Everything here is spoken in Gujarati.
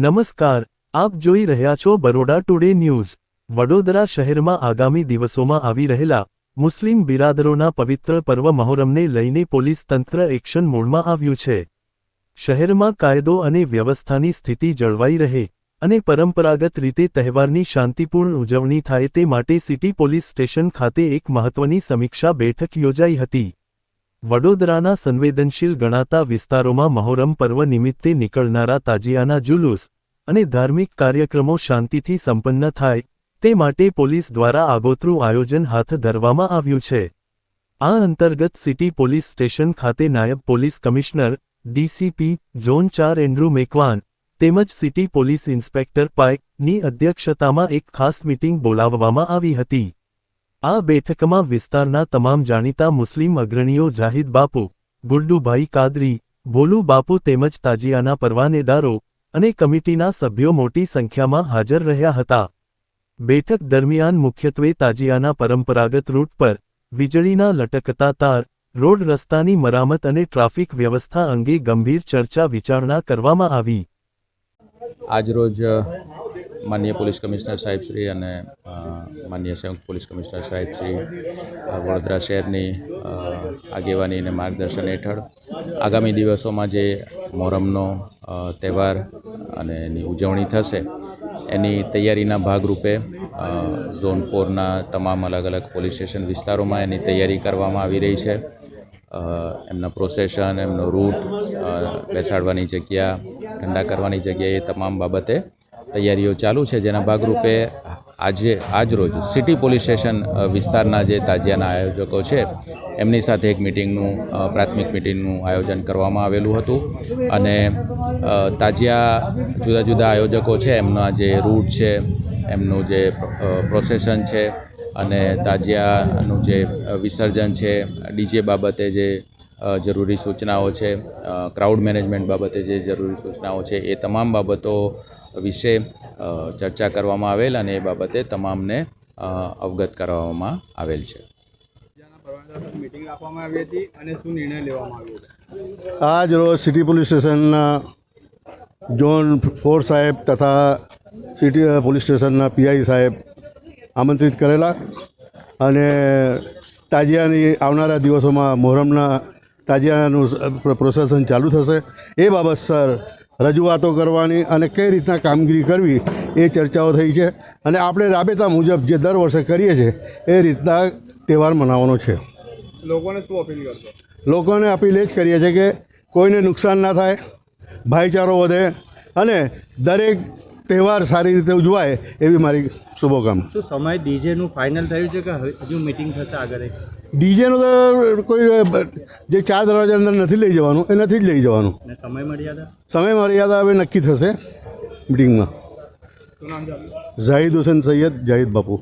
નમસ્કાર, આપ જોઈ રહ્યા છો બરોડા ટુડે ન્યૂઝ। વડોદરા શહેરમાં આગામી દિવસોમાં આવી રહેલા મુસ્લિમ બિરાદરોના પવિત્ર પર્વ મહોરમને લઈને પોલીસ તંત્ર એક્શન મોડમાં આવ્યું છે। શહેરમાં કાયદો અને વ્યવસ્થાની સ્થિતિ જળવાઈ રહે અને પરંપરાગત રીતે તહેવારની શાંતિપૂર્ણ ઉજવણી થાય તે માટે સિટી પોલીસ સ્ટેશન ખાતે એક મહત્વની સમીક્ષા બેઠક યોજાઈ હતી। વડોદરાના સંવેદનશીલ ગણાતા વિસ્તારોમાં મહોરમ પર્વ નિમિત્તે નીકળનારા તાજિયાના જુલુસ અને ધાર્મિક કાર્યક્રમો શાંતિથી સંપન્ન થાય તે માટે પોલીસ દ્વારા આગોતરું આયોજન હાથ ધરવામાં આવ્યું છે। આ અંતર્ગત સિટી પોલીસ સ્ટેશન ખાતે નાયબ police commissioner DCP zone 4 Andrew Macwan તેમજ સિટી પોલીસ ઇન્સ્પેક્ટર પાયની અધ્યક્ષતામાં એક ખાસ મીટિંગ બોલાવવામાં આવી હતી। આ બેઠકમાં વિસ્તારના તમામ જાણીતા મુસ્લિમ અગ્રણીઓ જાહિદ બાપુ, ગુડ્ડુભાઈ કાદરી, ભોલુ બાપુ તેમજ તાજિયાના પરવાનેદારો અને કમિટીના સભ્યો મોટી સંખ્યામાં હાજર રહ્યા હતા। બેઠક દરમિયાન મુખ્યત્વે તાજિયાના પરંપરાગત રૂટ પર વીજળીના લટકતા તાર, રોડ રસ્તાની મરામત અને ટ્રાફિક વ્યવસ્થા અંગે ગંભીર ચર્ચા વિચારણા કરવામાં આવી। આજરોજ માનનીય પોલીસ કમિશનર સાહેબ શ્રી અને માનનીય સંયુક્ત પોલીસ કમિશનર સાહેબ શ્રી વડોદરા શહેરની આગેવાની અને માર્ગદર્શન હેઠળ આગામી દિવસોમાં જે મહોરમનો તહેવાર અને એની ઉજવણી થશે એની તૈયારીના ભાગરૂપે ઝોન 4ના તમામ અલગ અલગ પોલીસ સ્ટેશન વિસ્તારોમાં એની તૈયારી કરવામાં આવી રહી છે। એમના પ્રોસેશન, એમનો રૂટ, બેસાડવાની જગ્યા, ઠંડા કરવાની જગ્યા એ તમામ બાબતે તૈયારીઓ ચાલુ છે, જેના ભાગરૂપે આજરોજ સિટી પોલીસ સ્ટેશન વિસ્તારના જે તાજિયાના આયોજકો છે એમની સાથે એક મિટિંગનું પ્રાથમિક મિટિંગનું આયોજન કરવામાં આવેલું હતું અને તાજિયા જુદા જુદા આયોજકો છે એમના જે રૂટ છે, એમનું જે પ્રોસેશન છે અને તાજિયાનું જે વિસર્જન છે, ડીજે બાબતે જે જરૂરી સૂચનાઓ છે, ક્રાઉડ મેનેજમેન્ટ બાબતે જે જરૂરી સૂચનાઓ છે એ તમામ બાબતો વિશે ચર્ચા કરવામાં આવેલ અને એ બાબતે તમામને અવગત કરવામાં આવેલ છે। મીટિંગ રાખવામાં આવી હતી અને શું નિર્ણય લેવામાં આવ્યો? આજ રોજ સિટી પોલીસ સ્ટેશનના ઝોન 4 સાહેબ તથા સિટી પોલીસ સ્ટેશનના પીઆઈ સાહેબ આમંત્રિત કરેલા અને તાજિયાની આવનારા દિવસોમાં મહોરમના તાજિયાનું પ્રોસેસન ચાલુ થશે એ બાબત સર રજૂઆતો કરવાની અને કઈ રીતના કામગીરી કરવી એ ચર્ચાઓ થઈ છે અને આપણે રાબેતા મુજબ જે દર વર્ષે કરીએ છીએ એ રીતના તહેવાર મનાવવાનો છે। લોકોને શું અપીલ કરશો? લોકોને અપીલ એ જ કરીએ છીએ કે કોઈને નુકસાન ના થાય, ભાઈચારો વધે અને દરેક તહેવાર સારી રીતે ઉજવાય એવી મારી શુભકામના। શું સમય ડીજેનું ફાઇનલ થયું છે કે હજુ મીટિંગ થશે આગળ? ડીજેનું તો કોઈ જે 4 દરવાજા અંદર નથી લઈ જવાનું એ નથી જ લઈ જવાનું। અને સમય મર્યાદા? સમય મર્યાદા હવે નક્કી થશે મિટિંગમાં। શું નામ છે? ઝાહિદ હુસેન સૈયદ, જાહિદ બાપુ।